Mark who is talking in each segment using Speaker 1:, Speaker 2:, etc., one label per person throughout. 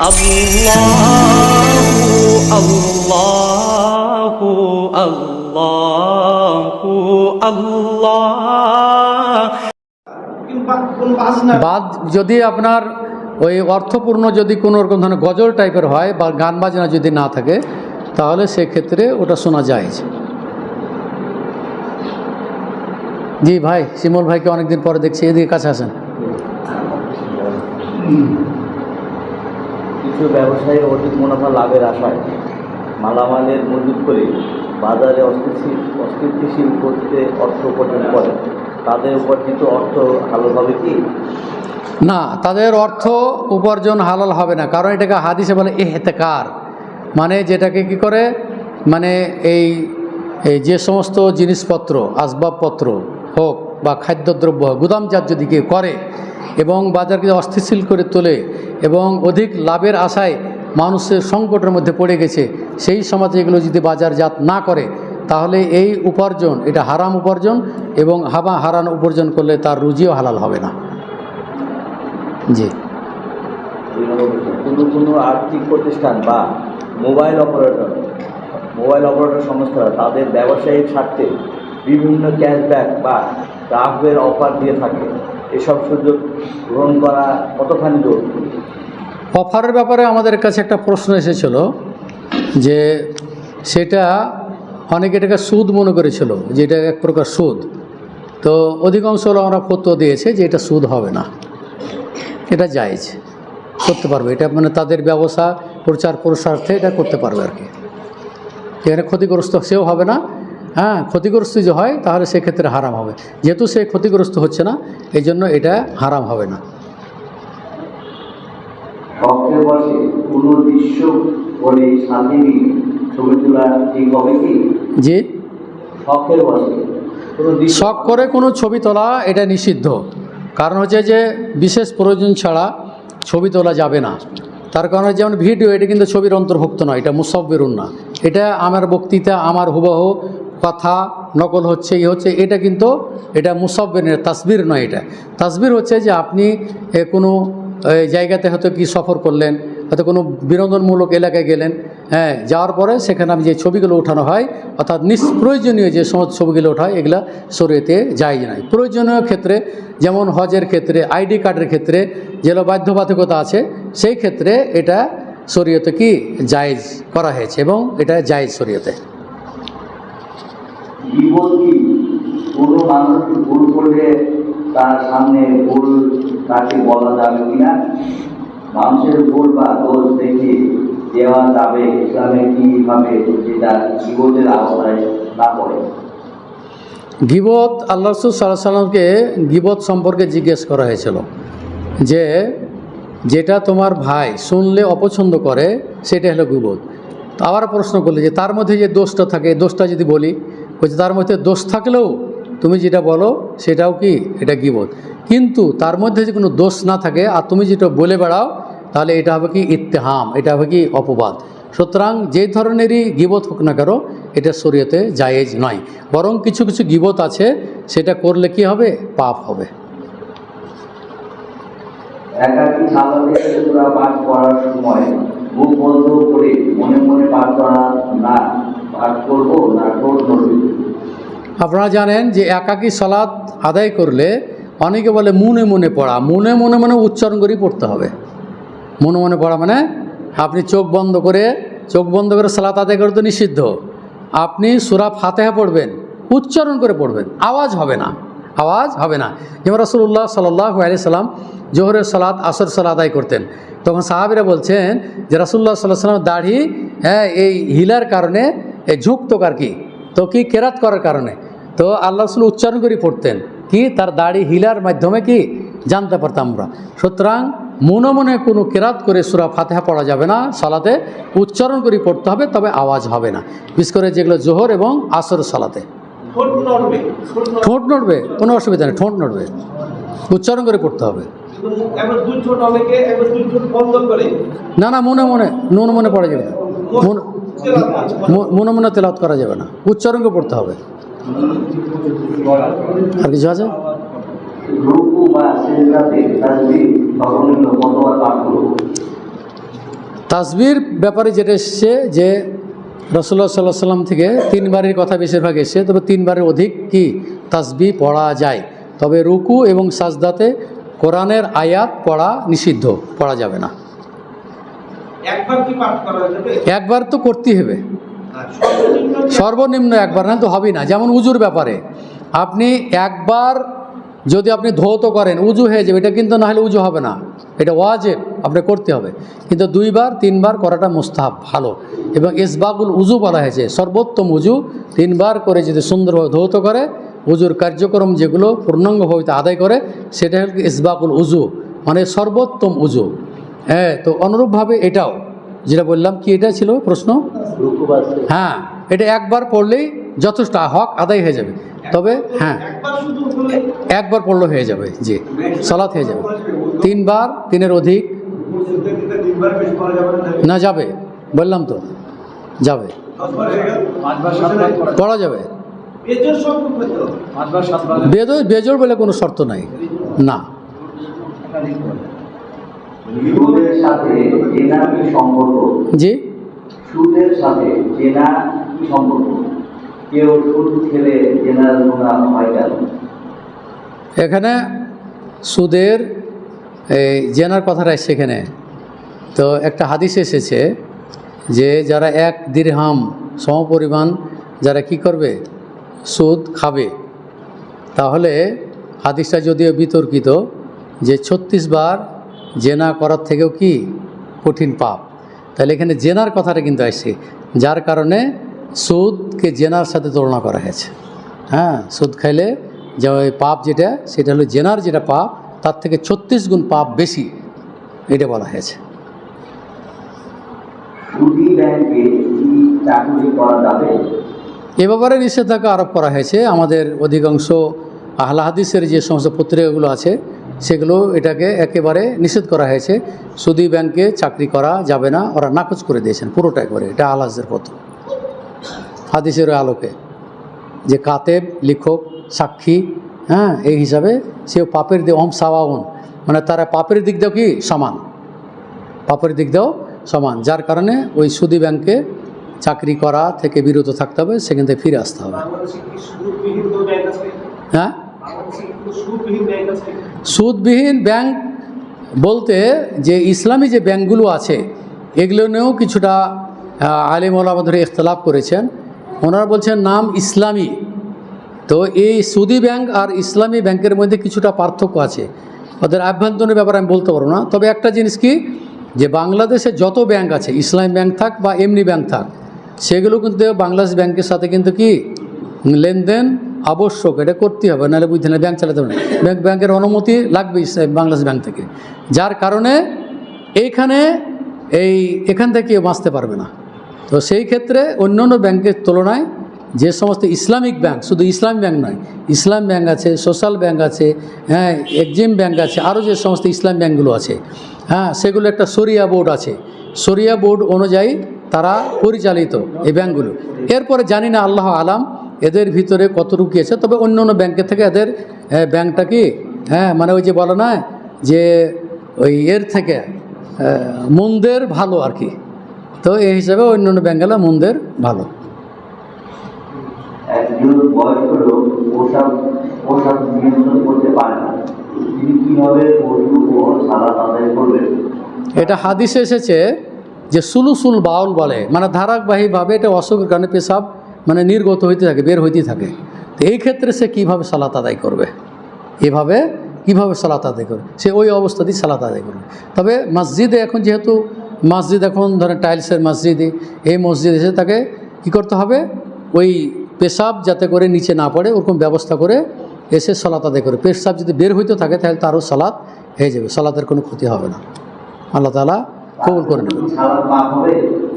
Speaker 1: আল্লাহু আল্লাহু আল্লাহু আল্লাহ।
Speaker 2: বাদ যদি আপনার ওই অর্থপূর্ণ যদি কোনো রকম ধরনের গজল টাইপের হয় বা গান বাজনা যদি না থাকে, তাহলে সেক্ষেত্রে ওটা শোনা যায়। জি ভাই, শিমুল ভাইকে অনেকদিন পরে দেখছি, এদিকে কাছে আসেন।
Speaker 3: কিছু ব্যবসায়ী অধিক মুনাফা লাভের আশায় মালামালের মজুত করে বাজারে অস্থিতিশীল করতে অর্থ উপার্জন করে, তাদের উপার্জিত অর্থ হালাল হবে কি?
Speaker 2: না, তাদের অর্থ উপার্জন হালাল হবে না, কারণ এটাকে হাদিসে বলে ইহতেকার, মানে যেটাকে কি করে, মানে এই যে সমস্ত জিনিসপত্র আসবাবপত্র হোক বা খাদ্যদ্রব্য গুদামজাত যদি কেউ করে এবং বাজারকে অস্থিতিশীল করে তোলে এবং অধিক লাভের আশায় মানুষের সংকটের মধ্যে পড়ে গেছে, সেই সমাজে এগুলো যদি বাজারজাত না করে, তাহলে এই উপার্জন এটা হারাম উপার্জন, এবং হারাম উপার্জন করলে তার রুজিও হালাল হবে না। জি।
Speaker 3: কোনো আর্থিক প্রতিষ্ঠান বা মোবাইল অপারেটর সংস্থারা তাদের ব্যবসায়িক স্বার্থে বিভিন্ন ক্যাশব্যাক বা গ্রাহকের অফার দিয়ে থাকে, এসব সুযোগ গ্রহণ করা কতখানি জরুরি?
Speaker 2: অফারের ব্যাপারে আমাদের কাছে একটা প্রশ্ন এসেছিল, যে সেটা অনেকে এটাকে সুদ মনে করেছিল, যে এটা এক প্রকার সুদ। তো অধিকাংশ আমরা ফতোয়া দিয়েছে যে এটা সুদ হবে না, এটা জায়েজ করতে পারবে, এটা মানে তাদের ব্যবসা প্রচার প্রসারার্থে এটা করতে পারবে আর কি। এখানে ক্ষতিগ্রস্ত সেও হবে না, হ্যাঁ, ক্ষতিগ্রস্ত যে হয় তাহলে সেক্ষেত্রে হারাম হবে, যেহেতু সে ক্ষতিগ্রস্ত হচ্ছে না এই জন্য এটা হারাম হবে না।
Speaker 3: শখের বসে কোনো দৃশ্য বলে সাথে নিয়ে ছবি তোলা ঠিক হবে কি?
Speaker 2: জি,
Speaker 3: শখের বসে
Speaker 2: শখ করে কোনো ছবি তোলা এটা নিষিদ্ধ, কারণ হচ্ছে যে বিশেষ প্রয়োজন ছাড়া ছবি তোলা যাবে না। তার কারণে যেমন ভিডিও, এটা কিন্তু ছবির অন্তর্ভুক্ত নয়, এটা মুসাব্বিরুন না, এটা আমার বক্তৃতা আমার হুবহু কথা নকল হচ্ছে এটা কিন্তু এটা মুসাব্বির, তাসবির নয়। এটা তাসবির হচ্ছে যে আপনি কোনো জায়গাতে হয়তো কি সফর করলেন, হয়তো কোনো বিনোদনমূলক এলাকায় গেলেন, হ্যাঁ, যাওয়ার পরে সেখানে আমি যে ছবিগুলো ওঠানো হয়, অর্থাৎ নিষ্প্রয়োজনীয় যে সমস্ত ছবিগুলো ওঠায়, এগুলা শরীয়তে জায়েজ নাই। প্রয়োজনীয় ক্ষেত্রে, যেমন হজের ক্ষেত্রে, আইডি কার্ডের ক্ষেত্রে যেগুলো বাধ্যবাধকতা আছে, সেই ক্ষেত্রে এটা শরীয়তে কি জায়েজ করা হয়েছে এবং এটা জায়েজ শরীয়তে।
Speaker 3: কোনো মানুষ ভুল করলে তার সামনে ভুল তাকে বলা যাবে কিনা? মানুষের ভুল বা দোষ দেখে দেওয়া যাবে ইসলামে কিভাবে যেটা জীবনের আওতায় না পড়ে?
Speaker 2: গীবত, আল্লাহ রাসূল সাল্লাল্লাহু আলাইহি সাল্লামকে গীবত সম্পর্কে জিজ্ঞেস করা হয়েছিল, যে যেটা তোমার ভাই শুনলে অপছন্দ করে সেটা হলো গীবত। তো আবার প্রশ্ন করলে যে তার মধ্যে যে দোষটা থাকে, দোষটা যদি বলি, বলছে তার মধ্যে দোষ থাকলেও তুমি যেটা বলো সেটাও কি এটা গীবত, কিন্তু তার মধ্যে যে কোনো দোষ না থাকে আর তুমি যেটা বলে বেড়াও, তাহলে এটা হবে কি ইত্তেহাম, এটা হবে কি অপবাদ। সুতরাং যে ধরনেরই গীবত হোক না কেন, এটা শরীয়তে জায়েজ নয়, বরং কিছু কিছু গীবত আছে সেটা করলে কি হবে, পাপ হবে।
Speaker 3: একাকী সালাতে সূরা পাঠ করার সময় মুখ বন্ধ করে মনে মনে পাঠ করা না, পাঠ করব না ঠোঁট নড়বে?
Speaker 2: আপনারা জানেন যে একাকী সালাত আদায় করলে অনেকে বলে মনে মনে পড়া, মনে মনে মানে উচ্চারণ করেই পড়তে হবে। মনে মনে পড়া মানে আপনি চোখ বন্ধ করে সালাত আদায় করে তো নিষিদ্ধ, আপনি সূরা ফাতিহা পড়বেন, উচ্চারণ করে পড়বেন, আওয়াজ হবে না। যেমন রাসূলুল্লাহ সাল্লাল্লাহু আলাইহি সাল্লাম জোহরের সালাত আসর সালাত আদায় করতেন, তখন সাহাবীরা বলছেন যে রাসূলুল্লাহ সাল্লাল্লাহু আলাইহি সাল্লামের দাড়ি এই হিলার কারণে ঝুঁকতো আর কি, তো কি কেরাত করার কারণে, তো আল্লাহ রাসূল উচ্চারণ করে পড়তেন, কি তার দাড়ি হিলার মাধ্যমে কি জানতে পারতাম আমরা। সুতরাং মনে মনে কোনো কেরাত করে সূরা ফাতিহা পড়া যাবে না, সালাতে উচ্চারণ করে পড়তে হবে, তবে আওয়াজ হবে না, বিশেষ করে যেগুলো জোহর এবং আসর সালাতে। ঠোঁট নড়বে, কোনো অসুবিধা নেই, ঠোঁট নড়বে, উচ্চারণ করে পড়তে হবে। না না, মনে মনে পড়া যাবে না, মনে মনে তেলাওয়াত করা যাবে না, উচ্চারণ করে পড়তে হবে। আর কিছু আছে?
Speaker 3: রুকু বা সিজদাতে তাসবিহ সর্বনিম্ন কতবার পাঠ করব?
Speaker 2: তাসবির ব্যাপারে যেটা এসছে যে রাসূলুল্লাহ সাল্লাল্লাহু আলাইহি সাল্লাম থেকে 3 বারের কথা বেশিরভাগ এসছে, তবে 3 বারের অধিক কি তাসবিহ পড়া যায়। তবে রুকু এবং সাজদাতে কোরআনের আয়াত পড়া নিষিদ্ধ, পড়া যাবে না।
Speaker 4: একবার কি পাঠ করা যাবে?
Speaker 2: একবার তো করতেই হবে, সর্বনিম্ন একবার, না তো হবেই না। যেমন উজুর ব্যাপারে আপনি একবার যদি আপনি ধৌত করেন উজু হয়ে যাবে, এটা কিন্তু না হলে উজু হবে না, এটা ওয়াজিব, আপনি করতে হবে। কিন্তু 2 বার 3 বার করাটা মুস্তাহাব, ভালো। এবং ইসবাগুল উজু বলা হয়েছে, সর্বোত্তম উজু 3 বার করে যদি সুন্দরভাবে ধৌত করে উজুর কার্যক্রম যেগুলো পূর্ণাঙ্গভাবে আদায় করে, সেটা হল ইসবাগুল উজু, মানে সর্বোত্তম উজু। হ্যাঁ, তো অনুরূপভাবে এটাও যেটা বললাম, কি এটা ছিল প্রশ্ন? হ্যাঁ, এটা একবার পড়লেই যথেষ্ট, হক আদায় হয়ে যাবে। তবে হ্যাঁ,
Speaker 4: একবার শুধু বলে
Speaker 2: একবার পড়লে হয়ে যাবে, জি, সালাত হয়ে যাবে। 3 বার 3-এর অধিক
Speaker 4: তিনবার বেশি করা যাবে না।
Speaker 2: না, যাবে, বললাম তো যাবে,
Speaker 4: 10 বার হয়ে গেল, 5 বার 7 বার করা
Speaker 2: পড়া যাবে।
Speaker 4: বেজোর শর্ত করতে হবে। 5 বার 7 বার
Speaker 2: বেজোড় বলে কোনো শর্ত নাই, না।
Speaker 3: সুদের সাথে জেনা কি সম্পর্ক?
Speaker 2: জি,
Speaker 3: সুদের সাথে জেনা কি সম্পর্ক? কেউ সুদ খেলে জেনার গুনাহ হয় কেন?
Speaker 2: এখানে সুদের এই জেনার কথাটা এসছে এখানে। তো একটা হাদিস এসেছে যে যারা 1 দিরহাম সমপরিমাণ যারা কি করবে, সুদ খাবে, তাহলে হাদিসটা যদিও বিতর্কিত, যে 36 বার জেনা করার থেকেও কি কঠিন পাপ। তাহলে এখানে জেনার কথাটা কিন্তু আসছে, যার কারণে সুদকে জেনার সাথে তুলনা করা হয়েছে। হ্যাঁ, সুদ খাইলে যে ওই পাপ যেটা, সেটা হলো জেনার যেটা পাপ, তার থেকে 36 গুণ পাপ বেশি, এটা বলা হয়েছে।
Speaker 3: সুদী ব্যাংকে কি চাকরি করা যাবে?
Speaker 2: এ ব্যাপারে নিষেধাজ্ঞা আরোপ করা হয়েছে। আমাদের অধিকাংশ আহলে হাদিসের যে সমস্ত পত্রিকাগুলো আছে সেগুলো এটাকে একেবারে নিষেধ করা হয়েছে। সুদী ব্যাংকে চাকরি করা যাবে না, ওরা নাকচ করে দিয়েছেন পুরোটাই করে। এটা আহলে হাদিসের পত্র, হাদিসের আলোকে, যে কাতেব, লেখক, সাক্ষী, হ্যাঁ, এই হিসাবে সেও পাপের দিক সাওয়াউন, মানে তারা পাপের দিক দিয়েও কি সমান, পাপের দিক দিয়েও সমান। যার কারণে ওই সুদী ব্যাংকে চাকরি করা থেকে বিরত থাকতে হবে, সেখান থেকে ফিরে আসতে হবে।
Speaker 4: বাংলাদেশে কি সুদবিহীন কোনো ব্যাংক আছে?
Speaker 2: হ্যাঁ,
Speaker 4: বাংলাদেশে কি কোনো সুদবিহীন ব্যাংক আছে?
Speaker 2: সুদবিহীন ব্যাংক বলতে যে ইসলামী যে ব্যাংকগুলো আছে এগুলো নিয়েও কিছুটা আলিম ওলামা ধরে ইখতলাফ করেছেন। ওনারা বলছেন নাম ইসলামী, তো এই সুদী ব্যাংক আর ইসলামী ব্যাংকের মধ্যে কিছুটা পার্থক্য আছে। ওদের আভ্যন্তরীণ ব্যাপারে আমি বলতে পারবো না। তবে একটা জিনিস কি, যে বাংলাদেশে যত ব্যাংক আছে, ইসলামী ব্যাংক থাক বা এমনি ব্যাংক থাক, সেগুলো কিন্তু বাংলাদেশ ব্যাংকের সাথে কিন্তু কি লেনদেন আবশ্যক, এটা করতে হবে, নাহলে বুঝতে না ব্যাংক চালাতে হবে না। ব্যাংকের অনুমতি লাগবে বাংলাদেশ ব্যাংক থেকে, যার কারণে এখান থেকে কেউ বাঁচতে পারবে না। তো সেই ক্ষেত্রে অন্যান্য ব্যাংকের তুলনায় যে সমস্ত ইসলামিক ব্যাংক, শুধু ইসলামী ব্যাংক নয়, ইসলাম ব্যাংক আছে, সোশ্যাল ব্যাংক আছে, হ্যাঁ, এক্সিম ব্যাংক আছে, আরও যে সমস্ত ইসলাম ব্যাংকগুলো আছে, হ্যাঁ, সেগুলো একটা শরিয়া বোর্ড আছে, শরিয়া বোর্ড অনুযায়ী তারা পরিচালিত এই ব্যাংকগুলো। এরপরে জানি না, আল্লাহ আলাম এদের ভিতরে কতটুকু আছে। তবে অন্য অন্য ব্যাংকের থেকে এদের ব্যাংকটা কি, হ্যাঁ, মানে ওই যে বলে না যে ওই এর থেকে মন্দের ভালো আর কি। তো এই হিসাবে অন্য অন্য ব্যাংকগুলো মন্দের ভালো।
Speaker 3: একজন বয়স্ক লোক পোশাক নিয়ন্ত্রণ করতে পারে না, তিনি কিভাবে ওযু ও সালাত আদায় করবেন?
Speaker 2: এটা হাদিসে এসেছে যে সুলুসুল বাউল বলে, মানে ধারাবাহিকভাবে এটা অসুখের কারণে পেশাব মানে নির্গত হইতে থাকে, বের হইতেই থাকে। তো এই ক্ষেত্রে সে কীভাবে সালাত আদায় করবে, এভাবে কীভাবে সালাত আদায় করবে, সে ওই অবস্থাতেই সালাত আদায় করবে। তবে মসজিদে এখন যেহেতু মসজিদ এখন ধরেন টাইলসের মসজিদে, এই মসজিদ এসে তাকে কী করতে হবে, ওই পেশাব যাতে করে নিচে না পড়ে ওরকম ব্যবস্থা করে এসে সালাত আদায় করে। পেশাব যদি বের হইতে থাকে তাহলে তারও সালাত হয়ে যাবে, সালাতের কোনো ক্ষতি হবে না, আল্লাহ তাআলা কবুল করে নেবেন।
Speaker 3: সালাত মাফ হবে?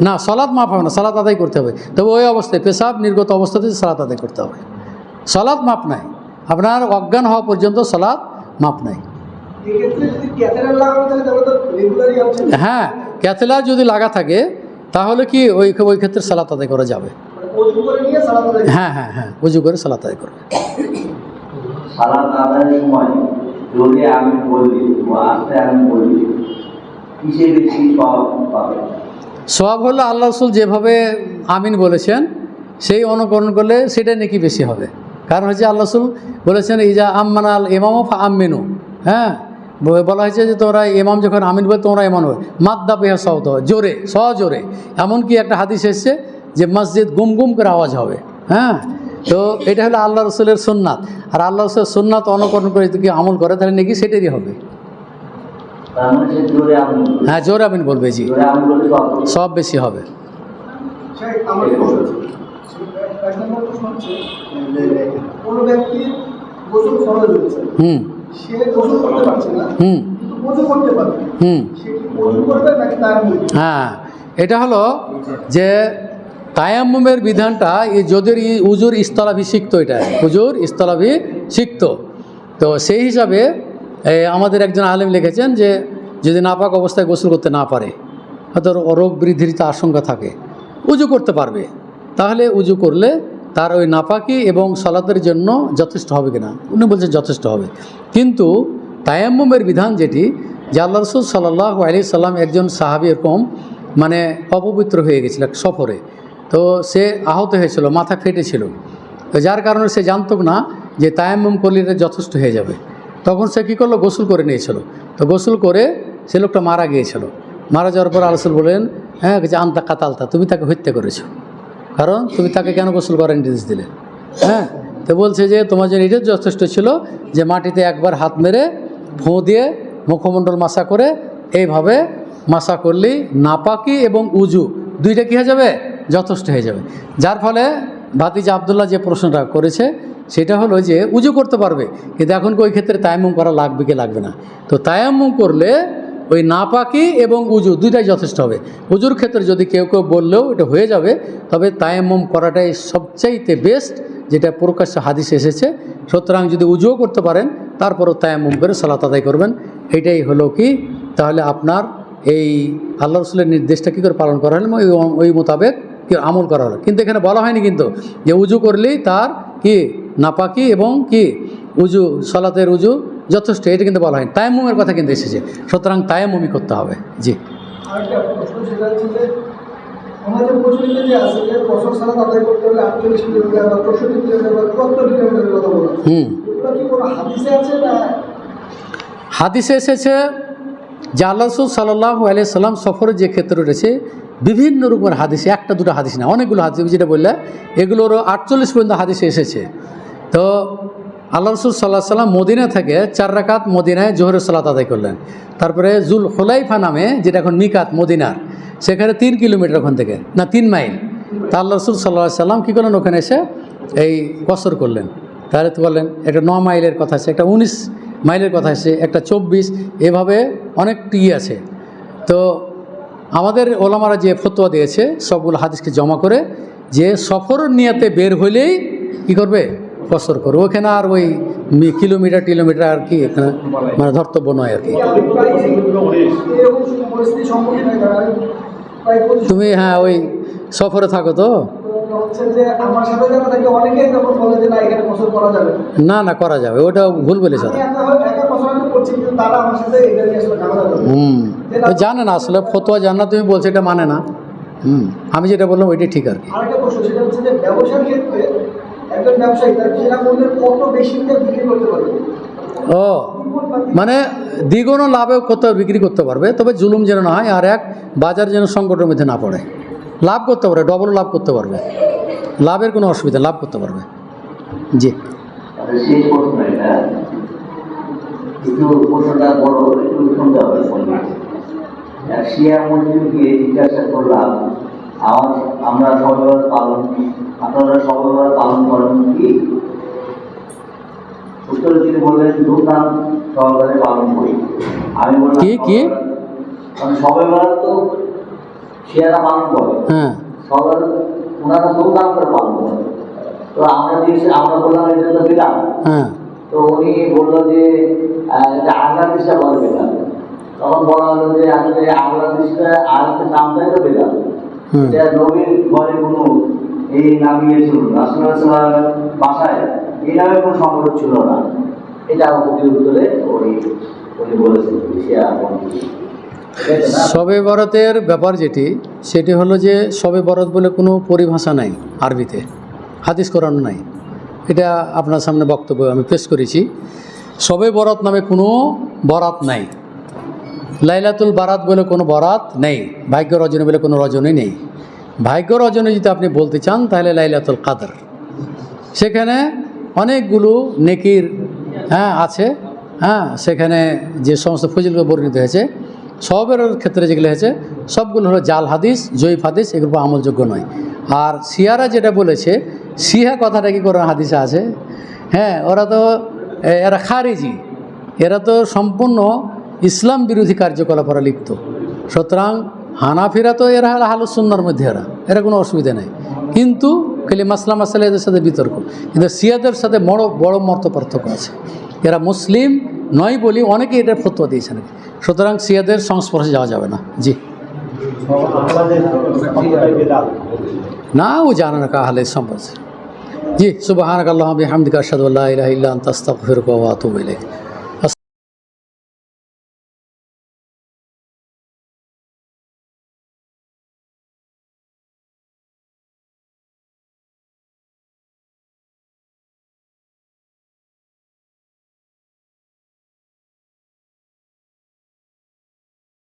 Speaker 2: না, সালাত মাফ হবে না, সালাত আদায় করতে হবে। তবে ওই অবস্থায় পেশাব নির্গত অবস্থাতে সালাত আদায় করতে হবে। সালাত মাফ নাই, আপনার অজ্ঞান হওয়া পর্যন্ত সালাত মাফ নাই।
Speaker 4: এক্ষেত্রে যদি ক্যাথেটার লাগানো থাকে তাহলে তো রেগুলারই আছে।
Speaker 2: হ্যাঁ, ক্যাথেলার যদি লাগা থাকে তাহলে কি ওই ক্ষেত্রে সালাত আদায় করা যাবে।
Speaker 4: ওযু করে নিয়ে সালাত আদায় করবে।
Speaker 2: হ্যাঁ, উজু করে সালাত আদায় করবে।
Speaker 3: সালাত আদায়ের সময় জোরে আমি বললি ও আস্তে আমি বললি, কিসে বেশি সওয়াব পাবে?
Speaker 2: সওয়াব হলো আল্লাহ রসুল যেভাবে আমিন বলেছেন সেই অনুকরণ করলে সেটা নাকি বেশি হবে। কারণ হচ্ছে আল্লাহ রসুল বলেছেন ইজা আম্মানাল ইমামু ফা আমিনু, হ্যাঁ বলা হয়েছে যে তোমরা ইমাম যখন আমিন বলে তোমরা ইমান হবে, মাদ্দা পেহা সওত জোরে সজোরে। এমনকি একটা হাদিস এসছে যে মসজিদ গুম গুম করে আওয়াজ হবে। হ্যাঁ, তো এটা হলো আল্লাহ রসুলের সুন্নাত। আর আল্লাহ রসুলের সুন্নাত অনুকরণ করে যদি কেউ আমল করে তাহলে নাকি সেটারই হবে।
Speaker 3: তার মানে সে জোরে আমিন বলবে।
Speaker 2: হ্যাঁ, জোরে আমিন বলবে, জি,
Speaker 3: জোরে আমিন বললে
Speaker 2: সব বেশি হবে।
Speaker 4: সেই আমার প্রশ্ন আছে। এক নম্বর প্রশ্ন হচ্ছে কোনো ব্যক্তি গোসল ফরজ হচ্ছে, সে গোসল করতে পারছে না কিন্তু ওযু করতে পারবে, সে কি ওযু করবে নাকি তায়াম্মুম?
Speaker 2: হ্যাঁ, এটা হলো যে তায়াম্মুমের বিধানটা এই যদি উজুর স্থলাভিষিক্ত, এটা উজুর স্থলাভিষিক্ত। তো সেই হিসাবে আমাদের একজন আলেম লিখেছেন যে যদি নাপাক অবস্থায় গোসল করতে না পারে, হয়তো রোগ বৃদ্ধির তো আশঙ্কা থাকে, উজু করতে পারবে, তাহলে উজু করলে তার ওই নাপাকি এবং সালাতের জন্য যথেষ্ট হবে কিনা, উনি বলছেন যথেষ্ট হবে। কিন্তু তায়াম্মুমের বিধান যেটি, যে আল্লাহ রসুল সাল্লাল্লাহু আলাইহি সাল্লাম একজন সাহাবী এরকম মানে অপবিত্র হয়ে গেছিল সফরে, তো সে আহত হয়েছিল, মাথা ফেটেছিল, তো যার কারণে সে জানত না যে তায়াম্মুম করলে এটা যথেষ্ট হয়ে যাবে। তখন সে কী করলো, গোসল করে নিয়েছিল। তো গোসল করে সে লোকটা মারা গিয়েছিল। মারা যাওয়ার পর আল্লাহ রাসূল বলেন, হ্যাঁ যে আনতা কাতালতা, তুমি তাকে হত্যা করেছো, কারণ তুমি তাকে কেন গোসল করার নির্দেশ দিলে? হ্যাঁ, তো বলছে যে তোমার জন্য এটা যথেষ্ট ছিল যে মাটিতে একবার হাত মেরে ফোঁ দিয়ে মুখমণ্ডল মাসা করে এইভাবে মাসা করলেই নাপাকি এবং উজু দুইটা কী হয়ে যাবে, যথেষ্ট হয়ে যাবে। যার ফলে ভাতিজা আব্দুল্লাহ যে প্রশ্নটা করেছে সেটা হলো যে উজু করতে পারবে, কিন্তু এখন ওই ক্ষেত্রে তায়াম্মুম করা লাগবে কি লাগবে না। তো তায়াম্মুম করলে ওই নাপাকি এবং উজু দুইটাই যথেষ্ট হবে। উজুর ক্ষেত্রে যদি কেউ কেউ বললেও এটা হয়ে যাবে, তবে তায়াম্মুম করাটাই সবচাইতে বেস্ট, যেটা প্রকাশ্য হাদিসে এসেছে। সুতরাং যদি উজুও করতে পারেন তারপরও তায়াম্মুম করে সালাত আদায় করবেন, এটাই হলো কি, তাহলে আপনার এই আল্লাহ রসুলের নির্দেশটা কী করে পালন করা হলো, ওই মোতাবেক কি আমল করা হলো। কিন্তু এখানে বলা হয়নি কিন্তু যে উজু করলেই তার কি নাপাকি এবং কি উজু সালাতের উজু যথেষ্ট, এটা কিন্তু বলা হয়নি। তায়াম্মুমের কথা কিন্তু এসেছে, সুতরাং তায়াম্মুমই করতে হবে। জি,
Speaker 4: আরেকটা প্রশ্ন সেটা হচ্ছে যে আমাদের প্রচলিত যে আছে যে বছর সালাত আদায় করতে হলে 48 কিলোমিটার বা 65 কিলোমিটার বা 74 কিলোমিটারের কথা বলা আছে, এগুলো কি কোনো হাদিসে আছে না?
Speaker 2: হাদিসে এসেছে যে আল্লাহ রাসূল সাল্লাল্লাহু আলাইহি সাল্লাম সফরের যে ক্ষেত্র রয়েছে বিভিন্ন রকমের হাদিসে, একটা দুটো হাদিস না, অনেকগুলো হাদিস, যেটা বললে এগুলোরও 48 পর্যন্ত হাদিসে এসেছে। তো আল্লাহ রসুল সাল্লাহ সাল্লাম মদিনা থেকে 4 রাকাত মদিনায় জোহরের সালাত আদায় করলেন। তারপরে জুল হুলাইফা নামে, যেটা এখন মিকাত মদিনার, সেখানে 3 কিলোমিটার ওখান থেকে, না 3 মাইল। তা আল্লাহ রসুল সাল্লাহ সাল্লাম কী করলেন, ওখানে এসে এই কসর করলেন। তাহলে তো বললেন একটা 9 মাইলের কথা আছে, একটা 19 মাইলের কথা আছে, একটা 24, এভাবে অনেকটি আছে। তো আমাদের ওলামারা যে ফতোয়া দিয়েছে সবগুলো হাদিসকে জমা করে যে সফরের নিয়তে বের হইলেই কী করবে, কসর করবে, ওখানে আর ওই কিলোমিটার আর কি এখানে মানে ধর্তব্য নয় আর কি। তুমি হ্যাঁ ওই সফরে থাকো তো, না না করা যাবে, ওটা ভুল বলেছ। জানে না আসলে, ফতোয়া জান না, তুমি বলছো এটা মানে না। আমি যেটা বললাম ওইটাই ঠিক আর কি। ও মানে দ্বিগুণ লাভে কোথাও বিক্রি করতে পারবে, তবে জুলুম যেন না হয়, আর এক বাজার যেন সংকটের মধ্যে না পড়ে। লাভ করতে পারবে, ডবল লাভ করতে পারবে, লাভের কোনো অসুবিধা, লাভ করতে পারবে। জি,
Speaker 3: শেষ প্রশ্ন এটা, একটু প্রশ্নটা বড়, একটু শুনতে হবে। শিয়া মসজিদকে জিজ্ঞাসা করলাম, আমরা সবাই পালন, আপনারা সবাই পালন করেন কি? উত্তরে তিনি বললেন ধূমধাম সহকারে পালন করি। আমি বললাম
Speaker 2: কি
Speaker 3: সবাই তো শিয়ারা পালন করে, সবাই ওনারা ধূমধাম করে পালন করে, তো আমরা বললাম এটা তো বিধান। তো উনি বললো যে এটা আল্লাহ দিশা বলে বিধান। তখন বলা হলো যে আসলে আল্লাহ দিশা আরেকটা নামটাই তো বিধান, এটা নবীর ঘরে কোনো এই নামিয়েছিল রাসূলুল্লাহ বাসায় এই নামে কোনো সংকট ছিল না। এটা প্রতি উত্তরে উনি বলেছেন।
Speaker 2: শবে বরাতের ব্যাপার সেটি হলো যে শবে বরাত বলে কোনো পরিভাষা নাই আরবিতে, হাদিস কোরআন নাই। এটা আপনার সামনে বক্তব্য আমি পেশ করেছি। শবে বরাত নামে কোনো বরাত নাই, লাইলাতুল বারাত বলে কোনো বরাত নেই, ভাগ্য রজনী বলে কোনো রজনী নেই। ভাগ্য রজনী যদি আপনি বলতে চান তাহলে লাইলাতুল কাদর, সেখানে অনেকগুলো নেকির আছে, সেখানে যে সমস্ত ফজিলগুলো বর্ণিত হয়েছে সবের ক্ষেত্রে যেগুলো হয়েছে সবগুলো হলো জাল হাদিস, জয়ীফ হাদিস, এগুলো আমলযোগ্য নয়। আর শিয়ারা যেটা বলেছে, শিয়া কথাটা কি কোরআন হাদিসে আছে? ওরা তো এরা খারিজি, এরা তো সম্পূর্ণ ইসলাম বিরোধী কার্যকলাপ ওরা লিপ্ত। সুতরাং হানাফিরা তো এরা আহলুস সুন্নাহর মধ্যে, এরা কোনো অসুবিধা নেই, কিন্তু খালি মাসলা মাসালা এদের সাথে বিতর্ক। কিন্তু শিয়াদের সাথে বড় মত পার্থক্য আছে, এরা মুসলিম নয় বলি অনেকে এটা ফতোয়া দিয়েছে নাকি। সুতরাং শিয়াদের সংস্পর্শে যাওয়া যাবে না। জি না, ও জানে না কাহালে সম্পর্কে। জি সুবহানাকাল্লাহুম্মা বিহামদিকা আশহাদু আল্লা ইলাহা ইল্লা আনতা আস্তাগফিরুকা ওয়া আতুবু ইলাইক।